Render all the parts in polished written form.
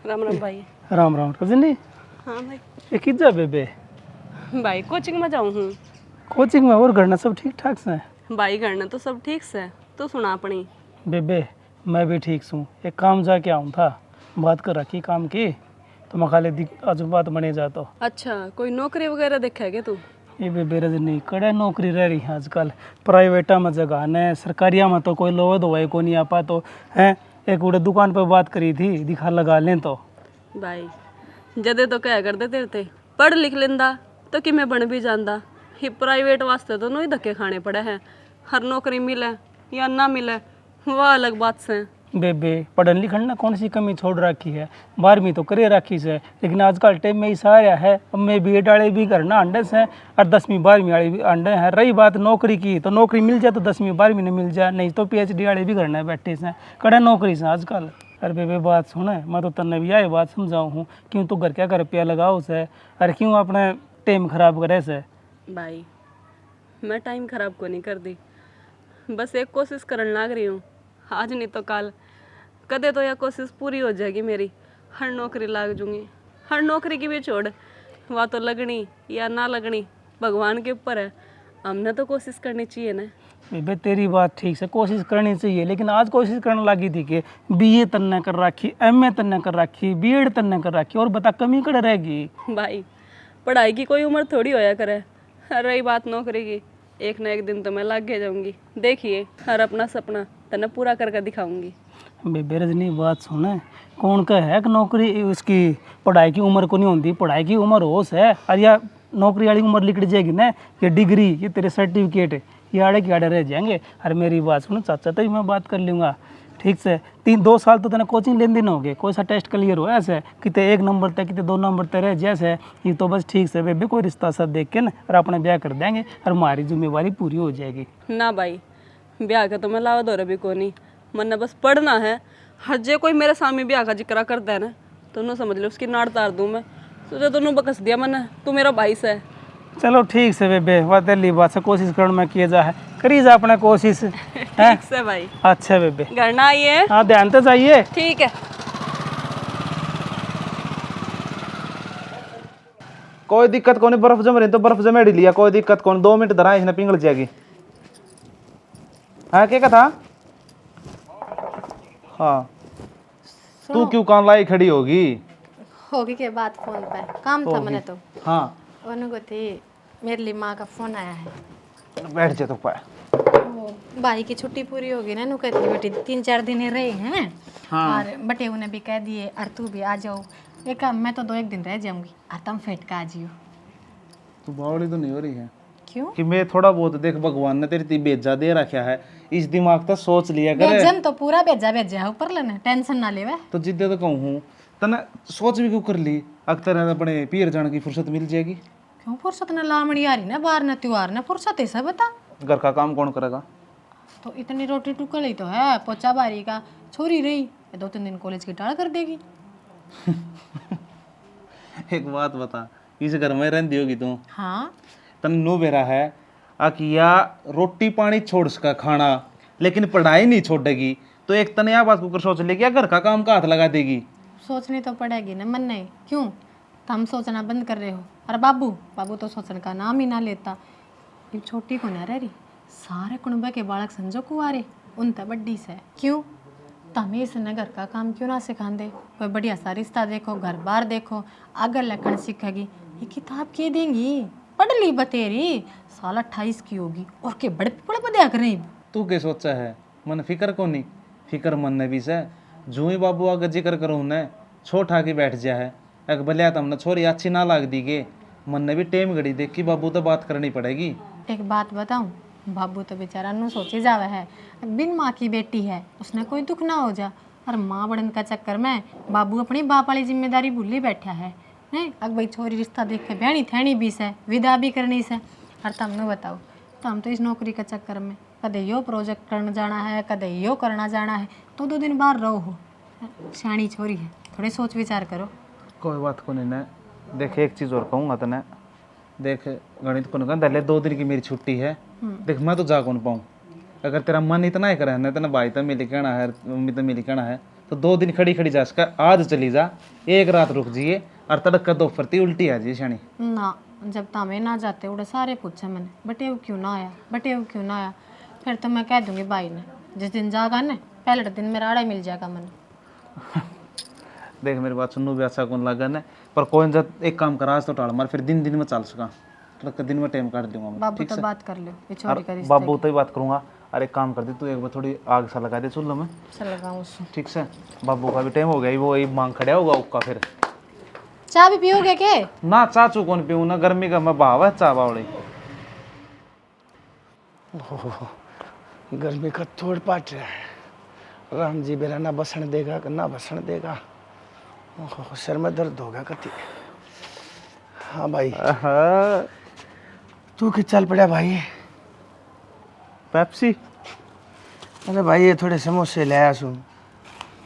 राम राम भाई। राम राम रजनी। हाँ भाई। ये किधर बेबे? भाई कोचिंग में जाऊँ हूँ। कोचिंग में और घर ना सब ठीक ठाक से? भाई करना तो सब ठीक से, तो सुना अपनी। बेबे मैं भी ठीक हूँ। एक काम जाके आऊँ था, बात कर रखी काम की, तो मैं खाली आज बात बने जाता। अच्छा, कोई नौकरी वगैरह देखा है क्या तू? ये बेबे रजनी कड़े नौकरी रह रही है आजकल। प्राइवेटा में जगह न, सरकारिया में तो कोई लोग दवाई को नहीं आपा तो है। एक उड़े दुकान पर बात करी थी, दिखा लगा लें तो। भाई जदे तो क्या करते तेरे थे, पढ़ लिख लेंदा तो कि मैं बन भी जांदा। ही प्राइवेट वास्ते तो नहीं धक्के खाने पड़े हैं। हर नौकरी मिले या ना मिले वह अलग बात से। बेबे पढ़न लिखन ना कौन सी कमी छोड़ रखी है, 12वीं तो करे रखी से, लेकिन आजकल टाइम में ही सारा है। अब मैं बीएड वाले भी करना अंडे से और 10वीं 12वीं वाले भी अंडे हैं। रही बात नौकरी की, तो नौकरी मिल जाए तो 10वीं 12वीं ने मिल जाए, नहीं तो पीएचडी वाले भी करना है बैठे से कड़े नौकरी से आजकल। अरे बेबे बात सुन, मैं तो तन्ने भी आई बात समझाऊँ हूँ, क्यों तू घर क्या कर रुपया लगाओ से, अरे क्यों अपने टाइम खराब करे से। भाई मैं टाइम खराब को नहीं कर दी, बस एक कोशिश करने लग रही हूँ। आज नहीं तो कल कदे तो यह कोशिश पूरी हो जाएगी मेरी। हर नौकरी लाग जूँगी। हर नौकरी की भी छोड़, वह तो लगनी या ना लगनी भगवान के ऊपर है। हमने तो कोशिश करनी चाहिए ना। बेबे तेरी बात ठीक से, कोशिश करनी चाहिए, लेकिन आज कोशिश करने लगी थी कि बीए तन्ने कर रखी, एमए तन्ने कर रखी, बीएड तन्ने कर रखी, और बता कमी कड़े रहेगी। भाई पढ़ाई की कोई उम्र थोड़ी होया करे। रही बात नौकरी की, एक ना एक दिन तो मैं लग जाऊंगी। देखिए हर अपना सपना तने पूरा करके दिखाऊंगी। बेबे रजनी बात सुने, कौन का है कि नौकरी उसकी पढ़ाई की उम्र को नहीं होती। पढ़ाई की उम्र होश है, और या नौकरी वाली उम्र लिख जाएगी ना, ये डिग्री ये तेरे सर्टिफिकेट ये आड़े के आड़े रह जाएंगे। अरे मेरी बात सुनो चाचा, तो मैं बात कर लूँगा ठीक से। 2 साल तो तेने कोचिंग लेन देना हो गए, कोई सा टेस्ट क्लियर हो ऐसे कितने 1 नंबर तक कितने 2 नंबर तक रह जैसे। ये तो बस ठीक से बेबे कोई रिश्ता सब देख के ना और अपना ब्याह कर देंगे और हमारी जिम्मेवारी पूरी हो जाएगी। ना भाई ब्याह का तो मैं लावा दो भी को नहीं, मन बस पढ़ना है। हर जे कोई मेरे सामने ब्याह का जिक्र करता है ना, तो न समझ लो उसकी नाड़ तार दूँ मैं। सोचा तो बकस दिया मैंने, तू मेरा भाई से। चलो ठीक से बेबे, वादली बात से कोशिश करने में किए जा है, करी जा अपना कोशिश है। ठीक से भाई। अच्छा बेबे घर ना आइए। हाँ ध्यान तो चाहिए। ठीक है। कोई दिक्कत कौन, बर्फ जम रही तो बर्फ जमेड़ी लिया, कोई दिक्कत कौन, 2 मिनट धरा इसने पिघल जाएगी। हाँ क्या था? हाँ तू क्यों कान लाई खड़ी होगी के बाद फोन पे काम था मैंने तो। हाँ उनको थी मेरे लिए माँ का फोन आया है। बैठ जा तो पाए। वो भाई की छुट्टी पूरी होगी ना, नु कहती बेटी 3-4 दिन ही रहे हैं। हाँ। और बटे उन्हें भी कह दिए और तू भी आ जाओ। एक मैं तो 2-1 दिन रह जाऊंगी और तुम फेट का आ जियो। तू बावड़ी तो नहीं हो रही है? क्यों? कि मैं थोड़ा बहुत देख, भगवान ने तेरी भेजा दे रखा है, इस दिमाग तक सोच लिया करे। भेजन तो पूरा भेजा ऊपर लेना, टेंशन ना लेवे। तो जिद्दे तो कहूँ तने सोच भी क्यों कर ली, अक्तर अपने पीर जाने की फुर्सत मिल जाएगी। क्यों फुर्सत न लामड़ी आ रही ना, बाहर न त्योहार न फुर्सत है सब बता। घर का काम कौन करेगा? तो इतनी रोटी टुकल ही तो है, पोचा बारी का छोरी रही 2-3 दिन कॉलेज की टाल कर देगी। एक बात बता, इस घर में रहती होगी तू? हाँ तन नो बेरा है अकिया रोटी पानी छोड़ सका खाना, लेकिन पढ़ाई नहीं छोड़ेगी, तो एक तने बात को कर सोच ले क्या घर का काम का हाथ लगा देगी। सोचनी तो पड़ेगी ना, मन नहीं क्यों? तुम सोचना बंद कर रहे हो। और बाबू तो सोचने का नाम ही ना लेता। ये छोटी को ना रह रही, सारे कुनबे के बालक समझो कुआरे, उन तक बड्डी से क्यों? तमें इसने घर का काम क्यों ना सिखा दे? कोई बढ़िया सा रिश्ता देखो, घर बार देखो, आगे लखन सीखेगी। ये किताब के देंगी, पढ़ ली बतेरी, साल 28 की होगी और के बड़े बड़े बदया करें। तू क्या सोचा है? मन फिक्र को नहीं, फिक्र मन ने भी से जू ही बाबू आगे जिक्र करूँ ने छोटा के बैठ जा है। एक भलिया तमने छोरी अच्छी ना लाग दी के, मन ने भी टेम घड़ी देख की बाबू तो बात करनी पड़ेगी। एक बात बताऊं, बाबू तो बेचारा नु सोचे जावे है, बिन माँ की बेटी है, उसने कोई दुख ना हो जा। और माँ बड़न का चक्कर में बाबू अपनी बाप वाली जिम्मेदारी भूली बैठा है। नहीं अग भाई छोरी रिश्ता देख के बहनी थैनी भी से, विदा भी करनी से। और तुमने बताओ, तो हम तो इस नौकरी के चक्कर में कदे यो प्रोजेक्ट करने जाना है, कदे यो करना जाना है, तो 2 दिन बाहर रहो हो। सियाणी छोरी है, थोड़े सोच विचार करो। कोई बात को नहीं ने, देख एक चीज़ और कहूँगा तने, देख गणित को नहीं कहते 2 दिन की मेरी छुट्टी है, देख मैं तो जा कौन पाऊँ। अगर तेरा मन इतना ही करे ना, तेना भाई तो मिल कहना है, मम्मी तो मिल कहना है, तो 2 दिन खड़ी खड़ी जा सका, आज चली जा, एक रात रुक जाइए और तड़का तो फरती उल्टी आ जी शानी। ना जब तामे ना जाते उड़े सारे पूछे मैंने बटे वो क्यों ना आया, बटे वो क्यों ना आया। फिर तो मैं कह दूंगी भाई ने जिस दिन जागा ना पहले दिन मेरा आड़ा मिल जाएगा मन। देख मेरी बात सुनू भी अच्छा कौन लगा न, पर कोई जब एक काम करा आज तो टाल मार, फिर दिन दिन में चल सका, तड़का दिन में टाइम काट दूंगा मैं। बाबू तो बात कर लो ये छोड़ी कर बाबू तो ही बात करूंगा। अरे काम कर दे तू, एक बार थोड़ी आग सा लगा दे चूल्हे में, चल लगाऊं उससे। ठीक से। बाबू का भी टाइम हो गया, वो मांग खड़ा होगा उसका फिर। चाय भी पियोगे के? ना चाचू कौन पीऊँ ना, गर्मी का मैं भाव है चाह बावड़ी। गर्मी का तोड़ पाट रहा है। राम जी बेरा ना बसण देगा कि ना बसण देगा। ओहो, सर में दर्द होगा कति। हाँ भाई तू कि चल पड़ा भाई? पेप्सी अरे भाई ये थोड़े समोसे ले आया सुन।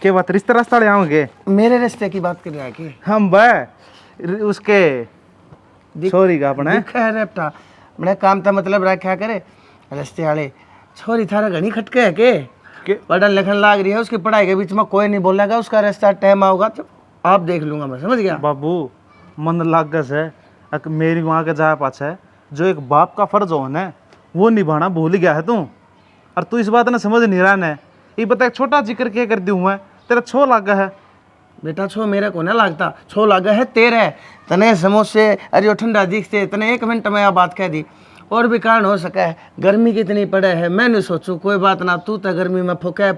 के बात रिश्ते रास्ता ले आऊंगे? मेरे रिश्ते की बात कर रहा है कि हम उसके छोरी का अपने दिखा है रेपटा बड़ा काम था, मतलब रखा करे रिश्ते वाले। छोरी थारा घनी खटके है के पढ़न लिखन लाग रही है, उसकी पढ़ाई के बीच में कोई नहीं बोलेगा, उसका रिश्ता टाइम आओगा तो आप देख लूंगा मैं, समझ गया? बाबू मन लागस है, मेरी वहाँ के जा पाछ है, जो एक बाप का फर्ज हो ना वो निभाना भूल गया है तू। और तू इस बात ने समझ नहीं रहा है। ये बता एक छोटा जिक्र क्या कर दूँ मैं, तेरा छो लागा है। बेटा छो मेरे को ना लागता, छो लागा है तेरे। तने समोसे अरे ठंडा दिखते, तने 1 मिनट में यह बात कह दी। और भी कारण हो सका है, गर्मी कितनी पड़े है, मैं नहीं सोचूं कोई बात ना, तू तो गर्मी में फुका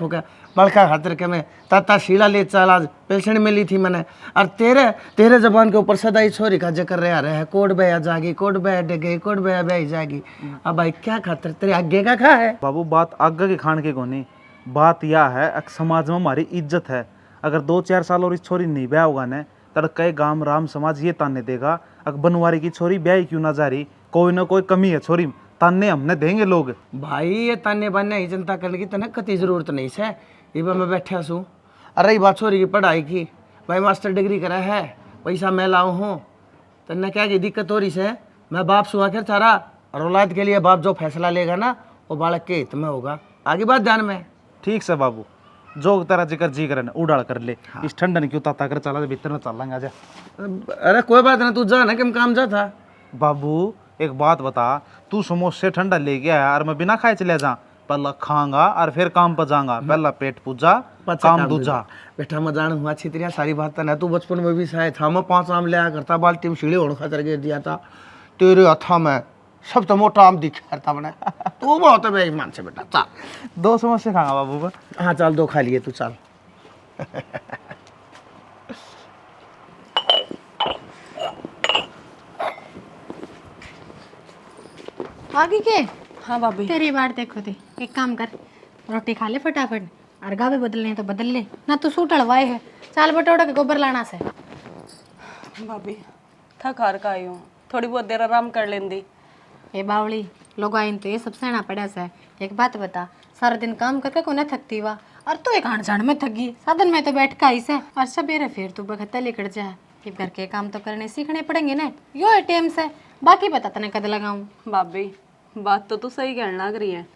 बड़का खातर के मैं ताता शीला ले चल, आज पेंशन मिली थी मैंने। और तेरे जबान के ऊपर सदा ही छोरी का जिक्र रहा है, कोट बया जागी, कोट बया डगे, कोट बया बह जाएगी। अब भाई क्या खातर तेरे आगे का खा है? बाबू बात आगे के खान के कोनी, बात यह है एक समाज में हमारी इज्जत है। अगर 2-4 साल और इस छोरी नहीं ब्याह होगा न तड़के गांव राम समाज ये ताने देगा, अगर बनवारी की छोरी ब्याह क्यों ना जा रही, कोई ना कोई कमी है छोरी, ताने हमने देंगे लोग। भाई ये ताने बाने ही जनता करने की तने कति जरूरत नहीं है, ये मैं बैठा सूँ। अरे बात छोरी की पढ़ाई की, भाई मास्टर डिग्री करा है, पैसा मैं लाऊँ हूँ, तन्ने क्या की दिक्कत हो रही है? मैं बाप सुहा कर थारा और औलाद के लिए बाप जो फैसला लेगा ना वो बालक के हित में होगा। आगे बात ध्यान में। ठीक से बाबू, जो तेरा जिक्र जी करे ना उड़ाल कर ले। हाँ। इस ठंडन क्यों ताता कर चला भीतर में चल लेंगे आजा। अरे कोई बात ना, तू जा ना, कि काम जा था। बाबू एक बात बता, तू समोसे ठंडा ले गया और मैं बिना खाए चले जा, पहला खाऊंगा और फिर काम पर जाऊंगा, पहला पेट पूजा काम दूजा। बेटा मैं जान हुआ अच्छी तरह सारी बात ना, तू बचपन में भी शायद था, मैं 5 आम लिया करता, बाल्टी में सीढ़ी होने खातर गिर दिया था तेरे हथा में, सब तो मोटा आम दिख करता मैंने। तू बहुत है बेईमान से बेटा, चल 2 समोसे खाऊंगा बाबू का। हाँ चल 2 खा लिए तू, चल। आगे के? हाँ भाभी। तेरी बात देखो थी, एक काम कर रोटी खा ले फटाफट, और गावे बदलने तो बदल ले ना, तू सूट अड़वाए है। चाल बटोड़ा के गोबर लाना से। भाभी थक हार का आई हूँ, थोड़ी बहुत देर आराम कर लेंदी। ए बावली लोग आइन तो ये सब सहना पड़ा से। एक बात बता, सारा दिन काम करके को न थकती हुआ, और तू एक हाड़ झाड़ में थकी, साधन में तो बैठ का ही से, और सबेरे फिर तू बखता लेकर जा। कि घर के काम तो करने सीखने पड़ेंगे ना, यो एटीएम से। बाकी बता तने कद लगाऊं? भाभी बात तो तू सही कहने लग रही है,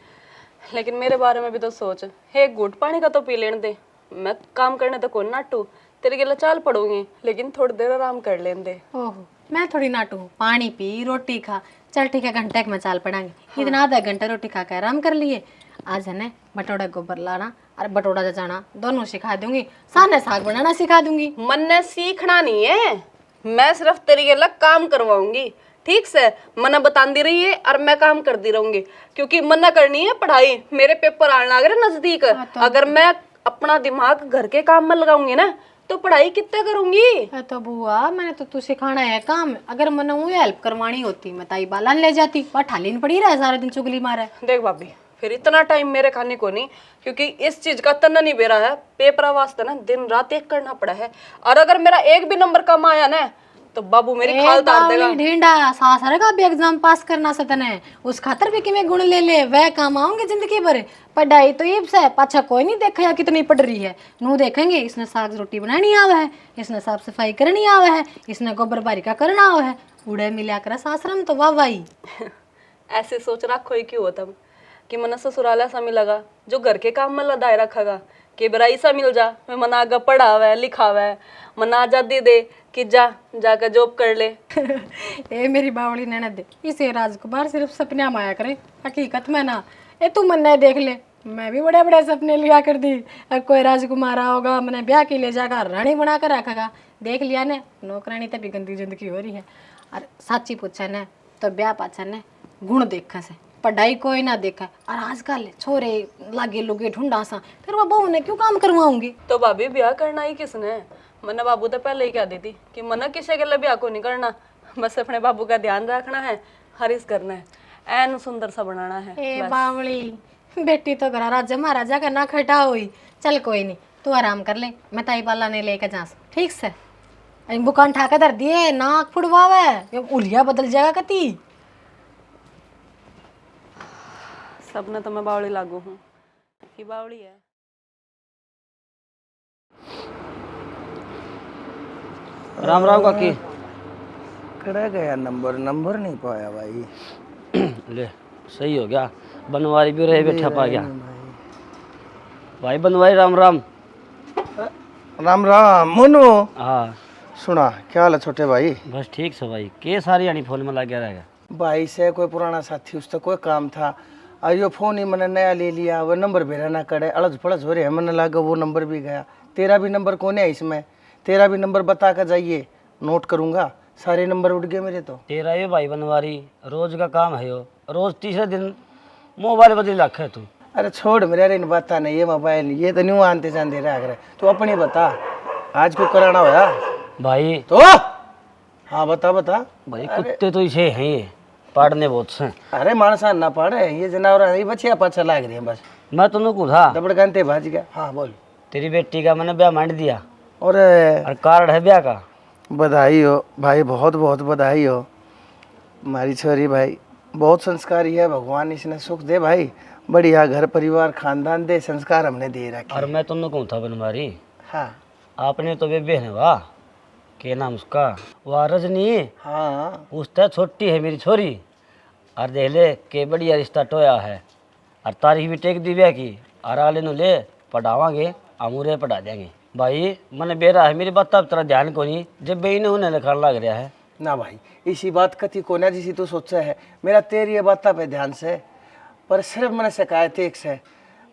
लेकिन मेरे बारे में भी तो सोच। हे घूट पानी का तो पी लेने दे, मैं काम करने तो कौन नाटू, तेरे के लिए चाल पड़ूंगी, लेकिन थोड़ी देर आराम कर लेने दे। ओहो मैं थोड़ी नाटू, पानी पी रोटी खा, चल ठीक है घंटे में चाल पड़ांगे। इतना आधा घंटा रोटी खा के आराम कर लिए। आज है ना बटोड़ा गोबर लाना और बटोड़ा जाना दोनों सिखा दूंगी, सामने साग बनाना सिखा दूंगी। मन ने सीखना नहीं है, मैं सिर्फ तेरे के लिए काम करवाऊंगी, ठीक से। मना बताती रही है और मैं काम करती रहूंगी, क्योंकि मना करनी है पढ़ाई, मेरे पेपर आने लग रहे नजदीक। अगर मैं अपना दिमाग घर के काम में लगाऊंगी ना तो पढ़ाई कितने करूंगी। तो बुआ मैंने तो तू सिखाना है काम, अगर मैंने वो हेल्प करवानी होती मैं ताई बालान ले जाती, पर ठालीन पड़ी रहा सारा दिन चुगली मारे। देख भाभी फिर इतना टाइम मेरे खाने को नहीं, क्योंकि इस चीज का तना नहीं बेरा है, पेपर वास्ते ना दिन रात एक करना पड़ा है, और अगर मेरा एक भी नंबर कम आया ना तो बाबू मेरी खाल तार देगा। ढींडा सासरे का भी एग्जाम पास करना सतने, उस खातर भी किमें गुण ले ले, वह काम आऊंगे जिंदगी भर। पढ़ाई तो ये से पाछा कोई नहीं देखा कितनी पढ़ रही है, नू देखेंगे इसने साग रोटी बनानी आवा है, इसने साफ सफाई करनी आवा है, इसने गोबर बारी का करना आवा है, उड़े मिला कर सासरम तो वाह वाही। ऐसे सोच रखो ही क्यों हो तुम कि मन ससुराल ऐसा मिलेगा जो घर के काम में लदाए रखेगा, कि बरा ऐसा मिल जा मैं मना आगे पढ़ावे लिखावे मना आजादी दे कि जा जाकर जॉब कर ले। ए मेरी बावली ननद, इसे राजकुमार सिर्फ सपने माया करे, हकीकत में ना। ए तू मन्ने देख ले, मैं भी बड़े बड़े सपने लिया कर दी। कोई राजकुमार आओगा मैंने ब्याह के ले जाकर रानी बना कर रखेगा। देख लिया ने नौकरानी तभी गंदी जिंदगी हो रही है। और साची पूछा ने तो ब्याह पाछा ने गुण देखा से, पढ़ाई कोई ना देखा। और आजकल छोरे लागे लुगे ढूंढा सा, फिर वो बहू ने क्यों काम करवाऊंगी। तो भाभी ब्याह करना ही किसने? मन्ना बाबू तो पहले ही कह दी थी कि मना किसी के लिए ब्याह को नहीं करना, बस अपने बाबू का ध्यान रखना है, हरिस करना है, एन सुंदर सा बनाना है। ए बावली बेटी तो घर राजा महाराजा का ना खटा हुई। चल कोई नहीं, तू आराम कर ले, मैं ताई बाला ने लेकर जा ठीक से। बुकान ठाके धर दिए, नाक फुड़वावे, ये उलिया बदल जाएगा कती। सबने तो मैं बावड़ी लागू हूँ कि बावड़ी है। राम राम काकी। कड़ा गया नंबर नहीं पाया भाई। ले सही हो गया, बनवारी भी रहे बैठा पा गया। भाई बनवारी राम राम। राम राम मोनू। हाँ सुना क्या हाल है छोटे भाई? बस ठीक से भाई, के सारी यानी फोन में लग गया रहेगा। भाई से कोई पुराना साथी, उससे कोई काम था, आइयो फोन ही मैंने नया ले लिया, वो नंबर भेरा ना करे, अलझ फड़झ हो रहे हैं, मैंने लगा वो नंबर भी गया। तेरा भी नंबर कौन है इसमें? तेरा भी नंबर बता कर जाइए, नोट करूंगा। सारे नंबर उठ गए मेरे तो। तेरा ये भाई बनवारी रोज का काम है, यो रोज तीसरे दिन मोबाइल बदली रखे है तू। अरे छोड़ मेरे, अरे इन बाता नहीं, ये मोबाइल ये तो न्यू आनते जान रहा है। तू अपनी बता, आज को कराना होया भाई तो? हाँ बता बता भाई। कुत्ते तो इसे हैं, ये पाड़ने बहुत से। अरे मानसा ना पड़े, ये जानवर ये बच्चिया पाछा लाग रही है बस। मैं तुमको था दबड़कानते भाज गया। हाँ बोल। तेरी बेटी का मैंने ब्याह मांड दिया और कार्ड है ब्याह का। बधाई हो भाई, बहुत बहुत बधाई हो। हमारी छोरी भाई बहुत संस्कारी है, भगवान इसने सुख दे भाई, बढ़िया घर परिवार खानदान दे, संस्कार हमने दे रखे। और मैं तुमको था बनवारी, हाँ आपने तो बेबे है वाह, के नाम उसका, वाह रजनी। हाँ उससे छोटी है मेरी छोरी, और देख ले के बढ़िया रिश्ता टोया है, और तारीख भी टेक दी ब्याह की, और आले नु ले पढ़ावांगे, अमूरे पढ़ा देंगे। भाई मैंने बेरा है मेरी बात, अब तेरा ध्यान को नहीं, जब बे इन्हें उन्हें लिखा लग रहा है ना भाई, इसी बात कथी को ना जिसी तू सोचा है, मेरा तेरी ये बात पे ध्यान से, पर सिर्फ मैंने शिकायत एक से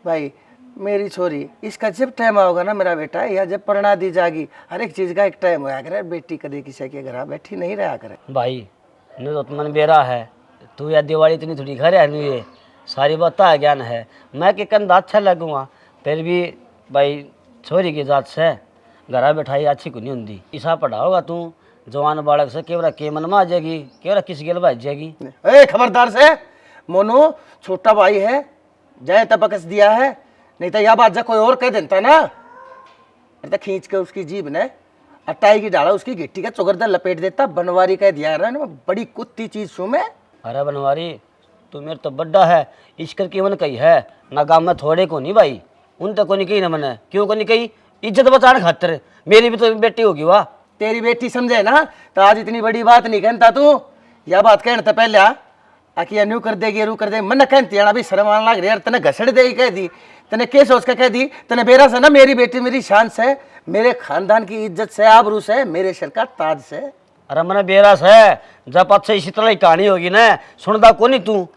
भाई, मेरी छोरी इसका जब टाइम आओगा ना मेरा बेटा, या जब पढ़ना दी जाएगी, हर एक चीज़ का एक टाइम होया करे। बेटी कदे किसी के घर बैठी नहीं रहा करे भाई। न तो मन बेरा है, तू या दिवाली इतनी थोड़ी घर है नहीं, ये सारी बात आ ज्ञान है, मैं के कंधा अच्छा लगूंगा, फिर भी भाई छोरी की जात से घर बैठाई अच्छी को नहीं होंगी। ऐसा पढ़ाओगा तू जवान बालक से, केवरा के मन में आ जाएगी, केवरा किस गेल भाज जाएगी। ए खबरदार से मोनू, छोटा भाई है, जाए तब बकस दिया है, नहीं तो यह बात जा कोई और कह देता ना, तो खींच के उसकी जीभ ने अट्टाई की डाला उसकी गिट्टी का चुगरदा लपेट देता। बनवारी कह दिया रहा ना, बड़ी कुत्ती चीज सू मैं। अरे बनवारी तू मेरे तो बड्डा है, इसकर की मन कही है ना, गाँव में थोड़े को नहीं भाई, उन तक को नहीं कही ना मैंने, क्यों को नहीं कही, इज्जत बचाने खातिर, मेरी भी तो बेटी होगी वाह। तेरी बेटी समझे ना तो आज इतनी बड़ी बात नहीं कहता तू, यह बात कहने तो पहले आखिर न्यू कर देगी रू कर दे, मन कहती है ना भाई, शर्म आने लग रही है, तने घसड़ दे कह दी, तने के सोच के कह दी, तने बेरा से ना, मेरी बेटी मेरी शान से, मेरे खानदान की इज्जत से, आबरू से, मेरे सिर का ताज से। अरे मैंने बेरास है, जब अच्छे इसी तरह की कहानी होगी ना, सुनता को नहीं तू,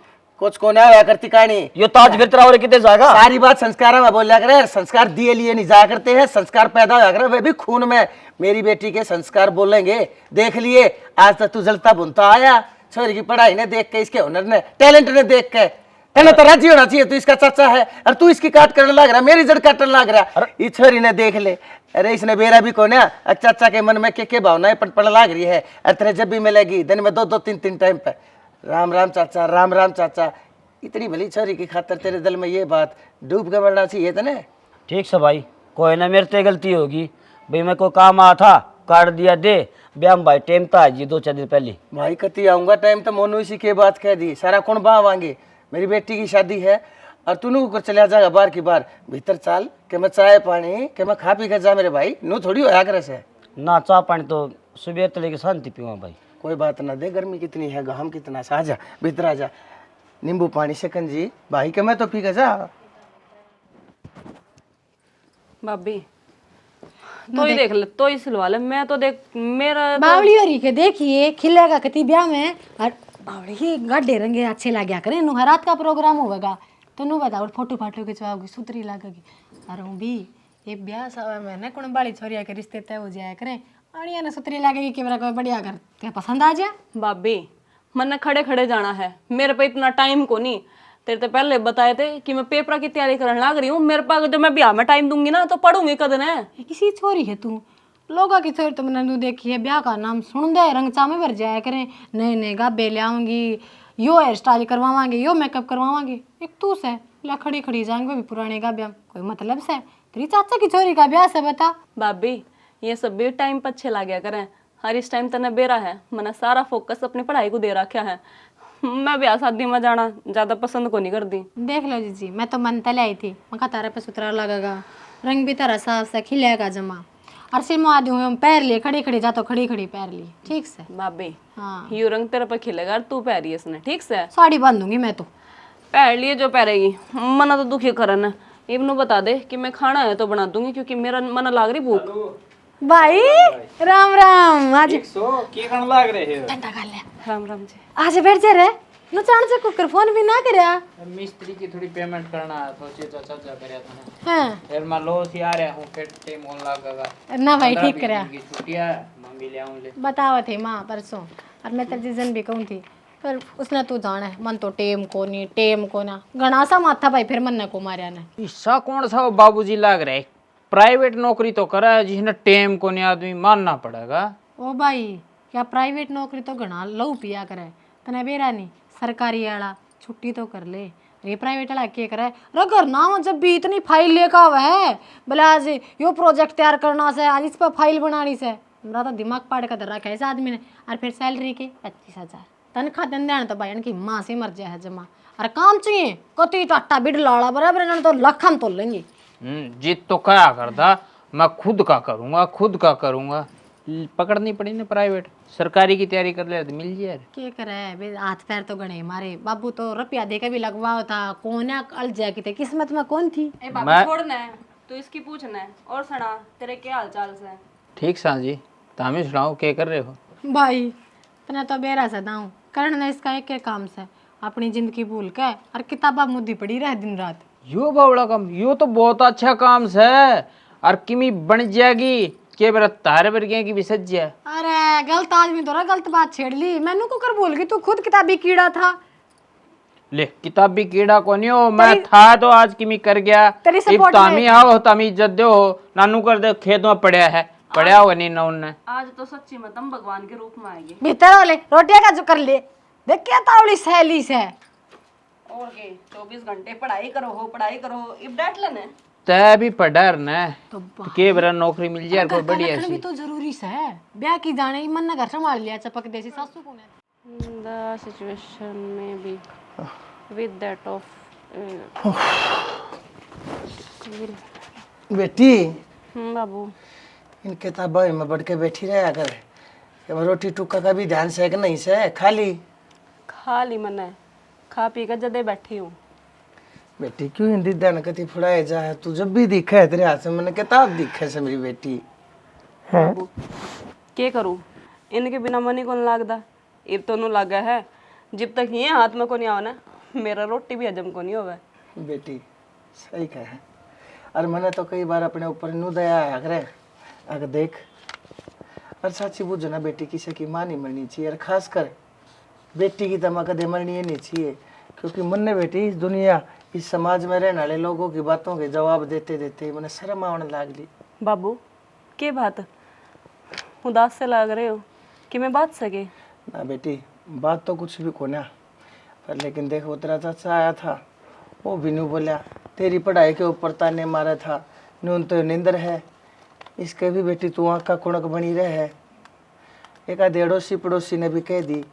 कुछ को ना करती कहानी, यो ताज फिर तेरा और कितने जाएगा। सारी बात संस्कार में बोलिया करे, संस्कार दिए लिए नहीं जाया करते हैं, संस्कार पैदा होया करे वे भी खून में। मेरी बेटी के संस्कार बोलेंगे, देख लिए आज तक तू जलता बुनता आया, छोरी की पढ़ाई ने देख के, इसके हुनर ने, टैलेंट ने देख के, है ना, तो राजी होना चाहिए, तू इसका चाचा है और तू इसकी काट करने लग रहा, मेरी जड़ काटने लग रहा। ये छोरी ने देख ले, अरे इसने बेरा भी कौन है, चाचा के मन में के भावनाएं पड़ लग रही है, अरे जब भी मिलेगी दिन में दो दो तीन तीन टाइम पे राम राम चाचा, राम राम चाचा। इतनी भली छोरी की खातर तेरे दिल में ये बात डूब के मरना चाहिए था ना। ठीक से भाई, कोई ना मेरे से गलती होगी भाई, मैं कोई काम आ था काट दिया दे, ब्याह भाई टाइम था जी 2-4 दिन पहले। भाई कती आऊंगा टाइम तो मोनू इसी के बात कह दी, सारा कौन बावांगे, मेरी बेटी की शादी है और तू नू चला जाएगा बार की बार, भीतर चाल के मैं चाय पानी के मैं खा पी कर जा, मेरे भाई नू थोड़ी होया करे से ना, चाह पानी तो सुबह तले की शांति पीवा भाई। कोई बात ना दे, गर्मी कितनी है, गहम कितना सा, आजा भीतर आजा, नींबू पानी शिकंजी भाई के मैं तो पी के जा। भाभी तो ही देख ले, तो ही सिलवा ले। मैं तो देख मेरा बावली हो रही के देखिए खिलेगा कति ब्याह में और बावली की गड्ढे रंगे अच्छे लग करे नु रात का प्रोग्राम होगा तो नु बताओ फोटो फाटो खिंचवाओगी सुतरी लगेगी। अरे हूँ भी ये ब्याह सब में ना कौन बाड़ी छोरिया के रिश्ते तय हो जाया करें अड़िया ना सुतरी लगेगी कि मेरा कोई बढ़िया घर क्या पसंद आ जाए। भाभी मन खड़े खड़े जाना है, मेरे पे इतना टाइम को नहीं। तेरे तो पहले बताए थे कि मैं पेपर की तैयारी करने लग रही हूँ। मेरे पास जब मैं ब्याह में टाइम दूंगी ना तो पढ़ूंगी कद ने। ये किसी छोरी है तू लोगा की छोरी तुमने नू देखी है ब्याह का नाम सुन दे रंगचा में भर जाया करें नए नए गाबे ले आऊंगी यो हेयर स्टाइल करवावांगे यो मेकअप करवावांगे एक तू से ला खड़ी खड़ी जाएंगे भी पुराने गाब्या कोई मतलब से तेरी चाचा की छोरी का ब्याह से बता। भाभी ये सब भी टाइम पर अच्छे लग गया करें। हर इस टाइम तने बेरा है, मैंने सारा फोकस अपनी पढ़ाई को दे रखा है। मैं ब्याह शादी में जाना ज्यादा पसंद को नहीं करती। देख लो जीजी मैं तो मन तले आई थी मैं कहा तारे पे सुतरा लगेगा रंग भी तारा साफ से खिलेगा जमा और सिर में आदि हुए पैर लिए खड़ी खड़ी जा तो खड़ी खड़ी पैर ली ठीक से। भाभी हाँ यू रंग तेरे पर खिलेगा और तू पहरी है इसने ठीक से। साड़ी बांधूंगी मैं तो पहन लिए जो पहरेगी। मना तो दुखी करन इबनू बता दे कि मैं खाना है तो बना दूंगी क्योंकि मेरा मन लाग रही भूख। भाई राम राम आज की कण लाग रहे हो ठंडा खा ले राम राम जी। आज बैठ जा रे नु चाण से कुकर फोन भी ना करया मिस्त्री की थोड़ी पेमेंट करना है तो सोचे चाचा करया था ना हां फिर मैं लो सी आ रहा हूँ फिर टाइम होने लगेगा ना भाई ठीक करया की छुट्टियां मैं भी ले आऊं ले बतावा थे माँ परसों और मैं तेरे जीजन भी कहूँ थी पर उसने तू जाना है मन तो टेम को ना घना सा माथा भाई फिर मन ने को मारिया ने ईसा कौन सा बाबूजी लाग रहा है प्राइवेट नौकरी तो करा है जिसने टाइम को नहीं आदमी मानना पड़ेगा। ओ भाई क्या प्राइवेट नौकरी तो घना लहू पिया करे तने बेरा नहीं सरकारी वाला छुट्टी तो कर ले ये प्राइवेट वाला क्या करे रे करना जब भी इतनी फाइल लेकर आवा है बोले आज यो प्रोजेक्ट तैयार करना से आज इस पर फाइल बनानी से मेरा तो दिमाग पाड़ कर रखा है इस आदमी ने और फिर सैलरी के 25,000 तनख्वाह दिन देना तो भाई इनकी माँ से मर जाए जमा और काम चाहिए कति टाटा बिड लाड़ा बराबर इन्होंने तो लाख हम तोल लेंगे। जीत तो क्या करता मैं खुद का करूंगा पकड़नी पड़ी ना प्राइवेट सरकारी की तैयारी कर ले तो मिल जाए क्या करे बे हाथ पैर तो गणे मारे बाबू तो रुपया दे के भी लगवाओ था कोना अल जाए थे किस्मत में कौन थी। ए बाबा छोड़ना है तो इसकी पूछना है और सुना तेरे क्या हाल चाल से। ठीक सा जी तो हमें सुनाओ क्या कर रहे हो भाई तना तो बेरा सा दाऊं करना इसका एक काम से अपनी जिंदगी भूल के और किताबा मुद्दी पड़ी रहे दिन रात। यो बावड़ा काम यो तो बहुत अच्छा काम है और किमी बन जाएगी के बेरा तारे वर्गिया की भी सज जाए। अरे गलत आदमी तो गलत बात छेड़ ली मैनू को कर बोल गई तू खुद किताबी कीड़ा था। ले किताबी कीड़ा को नहीं हो मैं था तो आज किमी कर गया तेरी सपोर्ट तामी आओ तामी इज्जत दो नानू कर दे खेत में पड़ा होगा नहीं ना उनने। आज तो सच्ची में तुम भगवान के रूप में आएगी। भीतर वाले रोटियां का जो कर ले देख क्या तावड़ी सहेली से और के 24 घंटे पढ़ाई करो इब डांट लेने तय भी पढ़ा न तो के बेरा नौकरी मिल जाए कोई बढ़िया भी सी तो जरूरी से ब्याह की जाने ही मन न घर संभाल लिया चपक देसी सासू को ने द सिचुएशन में बी विद दैट ऑफ बेटी बाबू इन किताबों में बढ़ के बैठी रहे अगर रोटी टुक्का का भी ध्यान से कि नहीं से खा ली मैंने खा पी कर जदे बैठी हूँ। बेटी क्यों हिंदी ध्यान कति फुड़ाए जा है तू जब भी दिखे है तेरे हाथ में मैंने किताब दिखे से मेरी बेटी बाबू क्या करूँ इनके बिना मन ही कौन लागदा इब तो नु लगा है जब तक ये हाथ में को नहीं आओ ना मेरा रोटी भी हजम को नहीं होवे। बेटी सही कहे और मैंने तो कई बार अपने ऊपर नू दया है अगर देख और साची बुझो ना बेटी किसी की माँ नहीं मरनी चाहिए और खास कर बेटी की तमा कदे मरनी नहीं चाहिए क्योंकि मन ने बेटी इस दुनिया इस समाज में रहने वाले लोगों की बातों के जवाब देते देते मैंने शर्म आने लागली। बाबू के बात उदास से लग रहे हो कि मैं बात सके ना बेटी बात तो कुछ भी को ना पर लेकिन देख वो तेरा चाचा आया था वो भी नहीं बोला तेरी पढ़ाई के ऊपर ताने मारा था नून तो नींदर है इसके भी बेटी तू आँख का कुणक बनी रहे है। एक आधेड़ोसी पड़ोसी ने भी कह दी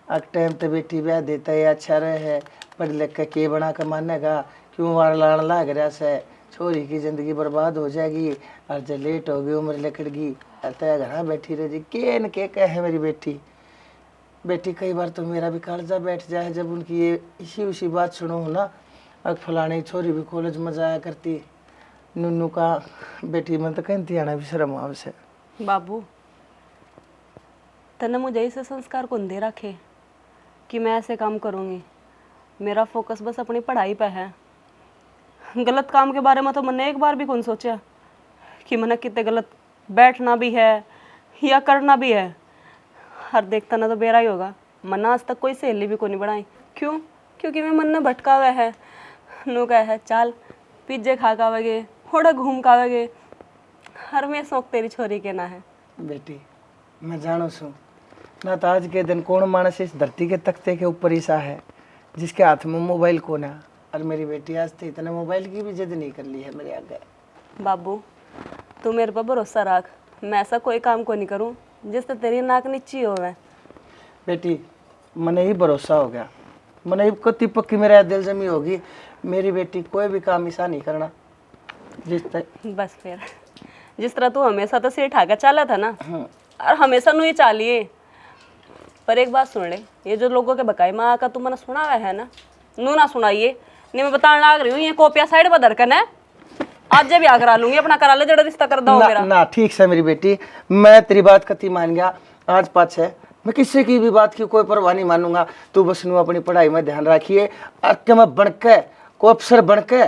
अब टाइम तो बेटी ब्याह देता है अच्छा रहे है पढ़ लिख के के बना कर मानेगा क्यों वार लान लाग रहा से छोरी की जिंदगी बर्बाद हो जाएगी और जब लेट होगी उम्र लकड़गी अतः घर बैठी रहेगी के न के कहे मेरी बेटी कई बार तो मेरा भी कालजा बैठ जाए जब उनकी ये इसी उसी बात सुनो हो ना अब फलाने छोरी भी कॉलेज में जाया करती नुनू का बेटी मन तो कहती आना भी शर्म आवश्य बाबू तने मुझे ऐसे संस्कार कौन दे रखे कि मैं ऐसे काम करूँगी। मेरा फोकस बस अपनी पढ़ाई पे है। गलत काम के बारे में तो मैंने एक बार भी कौन सोचा कि मैंने कितने गलत बैठना भी है या करना भी है। हर देखता ना तो बेरा ही होगा। मैंने आज तक कोई सहेली भी को नहीं बनाई। क्यों? क्योंकि मैं मन ने भटका हुआ है। नू कह है चाल पिज्जे खा कावेगे थोड़ा घूम कावेगे। हर में शौक तेरी छोरी के ना है। बेटी मैं जानो छू ना तो आज के दिन कौन मानस इस धरती के तख्ते के ऊपर ईसा है जिसके हाथ में मोबाइल को ना। और मेरी बेटी आज तो इतने मोबाइल की भी जिद नहीं कर ली है मेरे आगे। बाबू तू मेरे पर भरोसा रख। मैं ऐसा कोई काम को नहीं करूं जिससे तेरी नाक नीची होवे। बेटी मने ही भरोसा हो गया। मने ही कति पक्की मेरा दिल जमी होगी। मेरी बेटी कोई भी काम ऐसा नहीं करना जिस तरह बस फिर जिस तरह तू हमेशा तो सिर ठाकर चला था ना और हमेशा नू ही चालिए। पर एक बात सुन ले, ये जो लोगों के बकाई माँ का तू मैंने सुना हुआ है ना, नू ना सुनाइए। नहीं मैं बताने लग रही हूँ ये कॉपिया साइड पर धरकन है। आज जब ब्याह करा लूंगी अपना करा ले जड़ा रिश्ता कर दो मेरा। ना ठीक से मेरी बेटी मैं तेरी बात कति मान गया। आज पाछ है मैं किसी की भी बात की कोई परवाह नहीं मानूंगा। तू बस नू अपनी पढ़ाई में ध्यान रखिए और कि मैं बनके को अफसर बनके।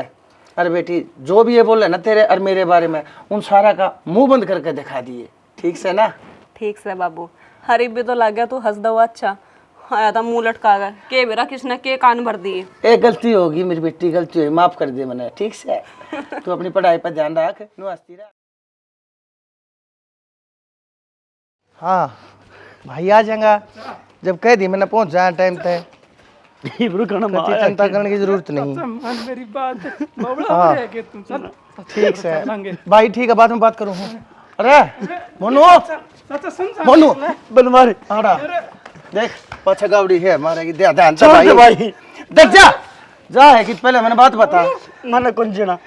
अरे बेटी जो भी ये बोले ना तेरे और मेरे बारे में उन सारा का मुंह बंद करके दिखा दिए। ठीक से ना? ठीक से बाबू। हरीब भी तो लग गया तू हंस दो। अच्छा आया था मुंह लटका कर के मेरा किसने के कान भर दिए। एक गलती होगी मेरी बेटी गलती हुई माफ कर दे मैंने। ठीक से तू अपनी पढ़ाई पर ध्यान रख। नू हंसती रह। हाँ भाई आ जाएगा जब कह दी मैंने पहुंच जाए टाइम तक। चिंता करने की जरूरत नहीं। मेरी बात हाँ ठीक से भाई ठीक है बाद में बात करूँ। अरे मोनू मोनू बनवारी आड़ा देख पाछा गावड़ी है मारेगी दे ध्यान से भाई देख जा है कि पहले मैंने बात बता मैंने कौन जना।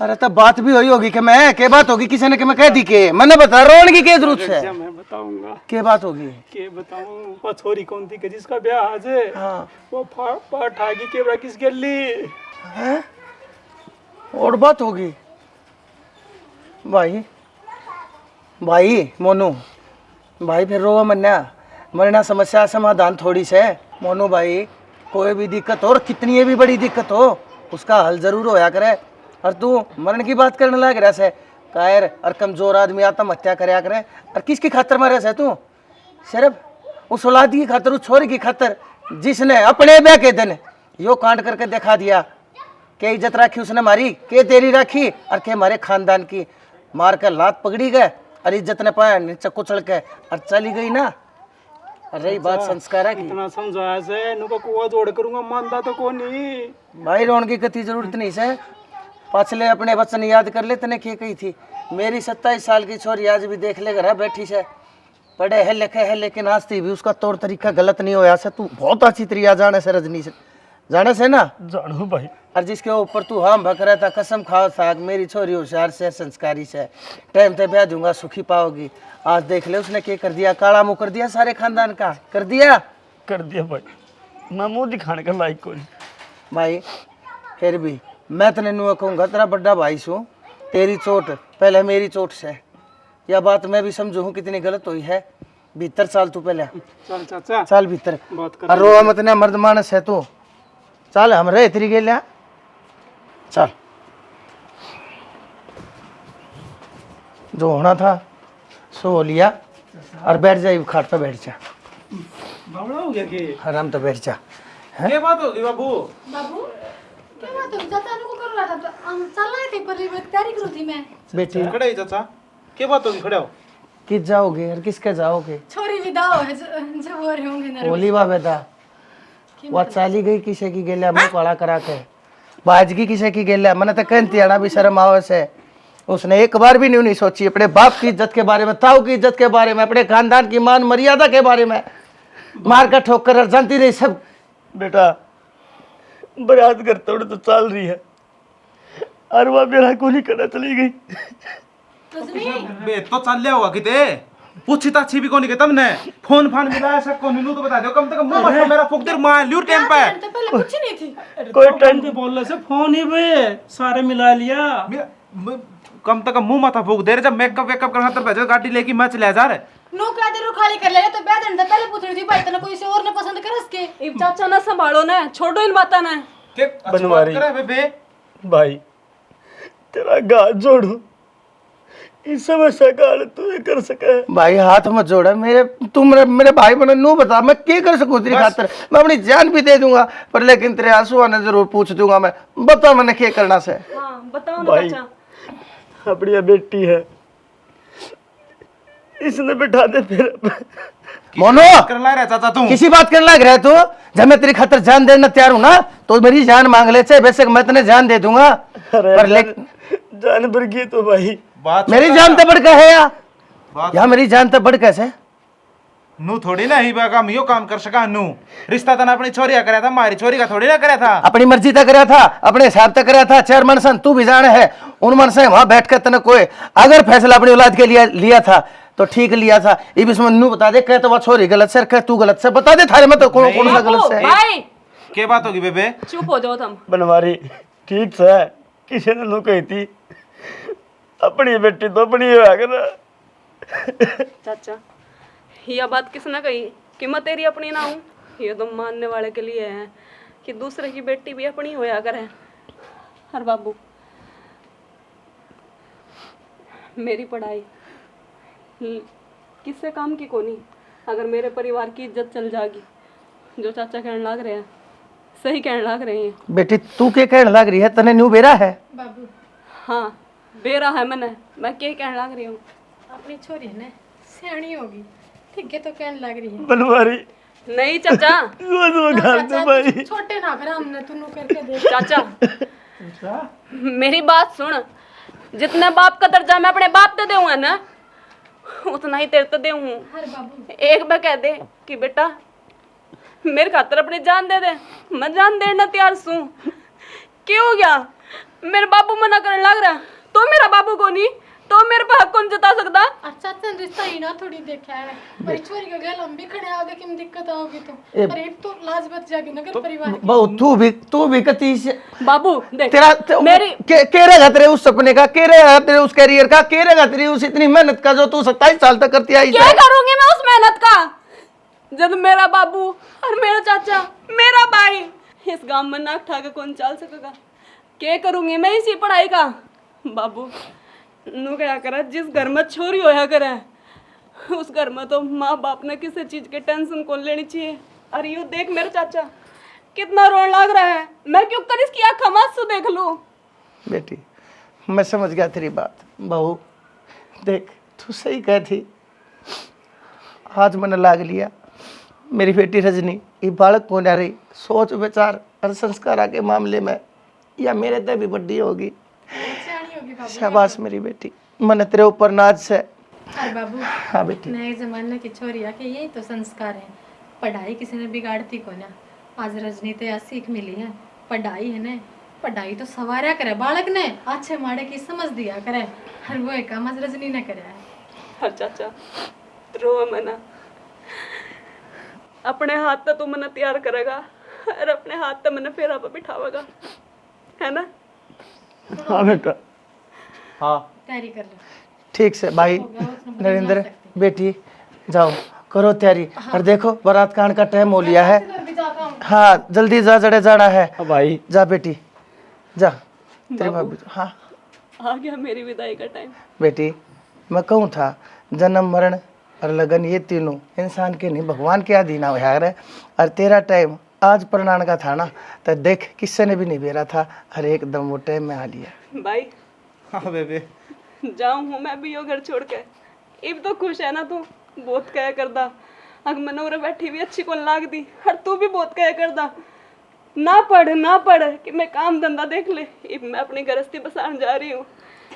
अरे तब बात भी हुई होगी कि मैं के बात होगी किसी ने कि मैं कह दी के मैंने बता रोन की के जरूरत है। मैं बताऊंगा के बात होगी के बताऊं। वो छोरी कौन थी कि जिसका ब्याह आज है। हाँ वो ठागी के किस गली है और बात होगी। भाई भाई मोनू भाई फिर रोवा मरना समस्या समाधान थोड़ी से। मोनू भाई कोई भी दिक्कत हो और कितनी भी बड़ी दिक्कत हो उसका हल जरूर होया करे। और तू मरण की बात करने लग रहा है कायर और कमजोर आदमी आत्महत्या करया करे। और किसकी खातर मरे से तू? सिर्फ उस औलाद की खातर उस छोरी की खातर जिसने अपने ब्याह के दिन यो कांड करके दिखा दिया। के इज्जत रखी उसने मारी के तेरी रखी और के हमारे खानदान की मार कर लात पकड़ी गए और इज्जत ने पाया नीचे कुचल के और चली गई ना। रही बात संस्कार की इतना समझाया से नुका कुआ जोड़ करूंगा मानता तो कौन नहीं। भाई रोन की कति जरूरत नहीं से। पाछले अपने वचन याद कर ले तने के कही थी। मेरी 27 साल की छोरी आज भी देख ले घर बैठी से पढ़े है लिखे है लेकिन हंसती भी उसका तौर तरीका गलत नहीं होया से। तू बहुत अच्छी तरीका जाने से रजनी से जाने से ना जानू भाई। और जिसके ऊपर तू हम भक रहा था कसम खाओ साग मेरी छोरी होशियार से संस्कारी से टाइम पे ब्याह दूंगा सुखी पाओगी। आज देख ले उसने क्या कर दिया काला मुंह कर दिया सारे खानदान का कर दिया भाई मैं मुंह दिखाने का लायक कोई। भाई फिर भी मैं तने नुआ कहूँगा तेरा बड़ा भाई सू तेरी चोट पहले मेरी चोट से यह बात मैं भी समझू हूँ कितनी गलत हुई है। भीतर चाल तू पहले चल चाचा चाल भीतर बात कर। और रोआ मत ना मर्द मानस है तू। चल हम रहे तेरी गेल चल जो होना था सो हो लिया और बैठ जा खाट पे बैठ जा। बावड़ा हो गया कि आराम तो बैठ जा। ये बात होगी बाबू बाबू क्या बात है चाचा को कर रहा था हम चल रहे थे पर तैयारी करो थी मैं। बेटी खड़े ही चाचा क्या बात होगी खड़े हो। किस जाओगे और किसके जाओगे? छोरी विदाओ है जब हो रहे होंगे ना। बोली बा बेटा वो चाली गई किसे की गेल्या मुंह काला करा के बाजगी किसे की गेल्या मैंने तो कहती आना भी शर्म आवे से। उसने एक बार भी नहीं सोची अपने बाप की इज्जत के बारे में ताऊ की इज्जत के बारे में अपने खानदान की मान मर्यादा के बारे में मार का ठोकर और जानती रही सब। बेटा बरात कर तोड़ तो चल रही है और वह मेरा को नहीं करना चली गई। बे तो चल लिया हुआ किते पूछी ताछी भी कोनी के तुमने फोन फान मिलाया सब को नीनू तो बता दो कम से कम मुंह मत मेरा फुक देर मार लियो टाइम पे। तो पहले कुछ नहीं थी। कोई टाइम पे बोल रहे से फोन ही बे सारे मिला लिया। कम तक मुंह माथा फूक दे रहे जब मेकअप वेकअप करना तो भेजो गाड़ी लेके मैं चले जा रहे नो क्या देर खाली कर ले तो बैठ अंदर पहले पूछ रही थी भाई तने कोई से और ने पसंद कर इसके इब चाचा ना संभालो ना, छोड़ो इन बातों ने। के बनवारी करे बेबे भाई तेरा गाल जोड़ू, इस समस्या का हल तू कर सके। भाई हाथ मत जोड़ा मेरे, तुम मेरे भाई बने नू बता मैं क्या कर सकूं तेरी खातिर। मैं अपनी जान भी दे दूंगा पर लेकिन तेरे आंसू आने जरूर पूछ दूंगा मैं। बता मैंने क्या करना से। हाँ बताओ ना चाचा। अपनी ये बेटी है, इसने बिठा दे फिर। मोनो कर ला रहा चाचा तू किसी बात करने लग रहा है तू। जब मैं तेरी खातिर जान देना तैयार हूं ना तो मेरी जान मांग ले, चाहे वैसे मैं तेने जान दे दूंगा पर लेकिन जान पर की तो भाई बात मेरी जान तो बढ़ के है या मेरी जान तो बढ़ कैसे नू थोड़ी ना ही काम यो काम कर सका नू। रिश्ता तो ना अपनी छोरी का कराया था, हमारी छोरी का थोड़ी ना कराया था। अपनी मर्जी तक करा था, अपने हिसाब तक करा था। चार मनसन तू भी जाने है, उन मनसन वहां बैठ कर तने कोई अगर फैसला अपनी औलाद के लिए लिया था तो ठीक लिया था। इब इसमें नू बता दे कह तो वह छोरी गलत से कह तू गलत से बता दे थारे में तो कौन कौन सा गलत से है। भाई क्या बात होगी बेबे? चुप हो जाओ तुम। बनवारी ठीक से किसी ने नु कही थी अपनी बेटी तो अपनी हो कर। चाचा यह बात किसने कही कि मैं तेरी अपनी ना हूँ? ये तो मानने वाले के लिए है कि दूसरे की बेटी भी अपनी होया करे। हर बाबू मेरी पढ़ाई किससे काम की कोनी अगर मेरे परिवार की इज्जत चल जाएगी। जो चाचा कहने लग रहे हैं सही कहने लग रहे हैं। बेटी तू क्या कहने लग रही है? तने न्यू बेरा है? बाबू हाँ बेरा है मैंने, मैं क्या कहने लग रही हूँ? अपनी छोरी है ना सियाणी होगी ठीक है तो कहने लग रही है। बनवारी नहीं चाचा। चाचा छोटे ना कर हमने तू करके देख। चाचा मेरी बात सुन, जितना बाप का दर्जा मैं अपने बाप ते दूंगा ना उतना ही तेरे तो दूँ। हर बाबू एक बार कह दे कि बेटा मेरे खातर अपनी जान दे दे, मैं जान देना तैयार सू। क्या हो गया? मेरे बाबू मना करने लग रहा तो मेरा बाबू को नहीं तो मेरे पे हक कौन जता सकता? अच्छा तेन रिश्ता ही ना थोड़ी देखा है पर छोरी के गल हम भी खड़े आगे किम दिक्कत आओगी तो पर एक तो लाज बच जाएगी ना घर परिवार की। बहु तू भी कती से बाबू देख तेरा मेरी के रहेगा तेरे उस सपने का, के रहेगा तेरे उस करियर का, के रहेगा तेरी उस इतनी मेहनत का जो तू 27 साल तक करती आई क्या है। करूंगी मैं उस मेहनत का जब मेरा बाबू और मेरा चाचा मेरा भाई इस गांव में नाक ठा के कौन चल सकेगा? क्या करूंगी मैं इसी पढ़ाई का? बाबू नू क्या करा जिस घर में छोरी होया करे उस घर में तो माँ बाप ने किसी चीज के टेंशन कौन लेनी चाहिए। अरे यू देख मेरा चाचा कितना रोन लग रहा है, मैं क्यों कर इसकी आँख आंसू देख लूं। बेटी मैं समझ गया तेरी बात। बहू देख तू सही कह थी, आज मैंने लाग लिया। मेरी बेटी रजनी ये बालक को ना रही सोच विचार और संस्कार के मामले में या मेरे ते भी बड्डी होगी। सियाणी होगी बाबू। शाबाश मेरी बेटी, मैंने तेरे ऊपर नाज से। हर बाबू हाँ बेटी नए जमाने की छोरी है कि यही तो संस्कार है। पढ़ाई किसी ने बिगाड़ती को ना। आज रजनी तो सीख मिली है पढ़ाई है ना, पढ़ाई तो सवारा करे बालक ने अच्छे माड़े की समझ दिया करे। हर वो एक काम आज रजनी ने करे है। हर चाचा रो मना अपने हाथ तो तू मना तैयार करेगा और अपने हाथ तो मैंने फेरा पर बिठावेगा है ना? हाँ बेटा हाँ तैयारी कर लो। ठीक से भाई नरेंद्र बेटी जाओ करो तैयारी और देखो बारात कांड का टाइम हो लिया है। हाँ जल्दी जा, जड़े जाना है। भाई जा बेटी जा तेरी भाभी। हाँ आ गया मेरी विदाई का टाइम। बेटी मैं कहूँ था जन्म मरण और लगन ये तीनों इंसान के नहीं भगवान के अधीन है। और तेरा टाइम आज प्रणान का था ना तो देख किससे ने भी नहीं बेरा था हर एकदम वो टाइम में आ लिया। भाई हाँ बेबे जाऊँ हूँ मैं भी यो घर छोड़ के। इब तो खुश है ना तू? बहुत कह करदा अगर मैंने उरे बैठी भी अच्छी कौन लाग दी और तू भी बहुत कह करदा ना पढ़ कि मैं काम धंधा देख ले। इब मैं अपनी गृहस्थी बसाने जा रही हूँ,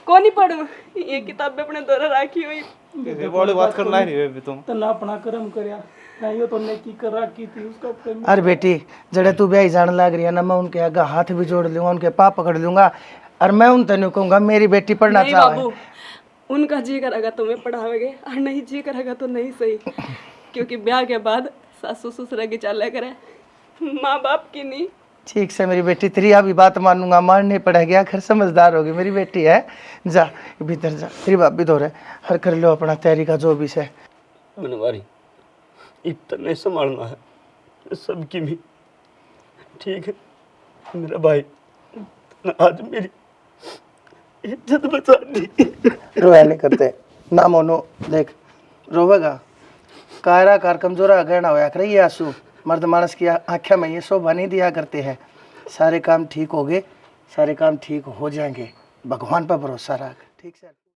कौन ही पढ़ूँ? ये किताबें अपने द्वारा राखी हुई। बेबे बड़ी बात करना ही नहीं बेबे तुम। तना अपना कर्म करया ना, यो तो नेकी कर रखी थी उसका प्रेम। अरे बेटी जड़े तू ब्याह जाने लग रही है ना मैं उनके आगे हाथ भी जोड़ लूंगा, उनके पाँव पकड़ लूंगा और मैं उन तेन कहूंगा मेरी बेटी पढ़ना नहीं चाहे। बाबू उनका जी करेगा तो मैं पढ़ावेगे और नहीं जी करेगा तो नहीं सही। क्योंकि ब्याह के बाद सासू ससुर की चाले करे, माँ बाप की नहीं ठीक से मेरी बेटी, तेरी अभी बात मानूंगा, माननी पड़ेगी, आखिर समझदार होगी मेरी बेटी है। जा भीतर जा, तेरी भाभी दो रहे, हर कर लो अपना तैयारी का जो भी से। बनवारी इतना नहीं संभालना है सबकी भी, ठीक है मेरा भाई, आज मेरी इज्जत बचा दी। रोया नहीं करते ना मोनो, देख रोवेगा कायरा कार कमजोरा गहना होया करे ये आंसू, मर्द मानस की आंखें में ये शोभा नहीं दिया करते हैं। सारे काम ठीक हो गए, सारे काम ठीक हो जाएंगे, भगवान पर भरोसा रख, ठीक से।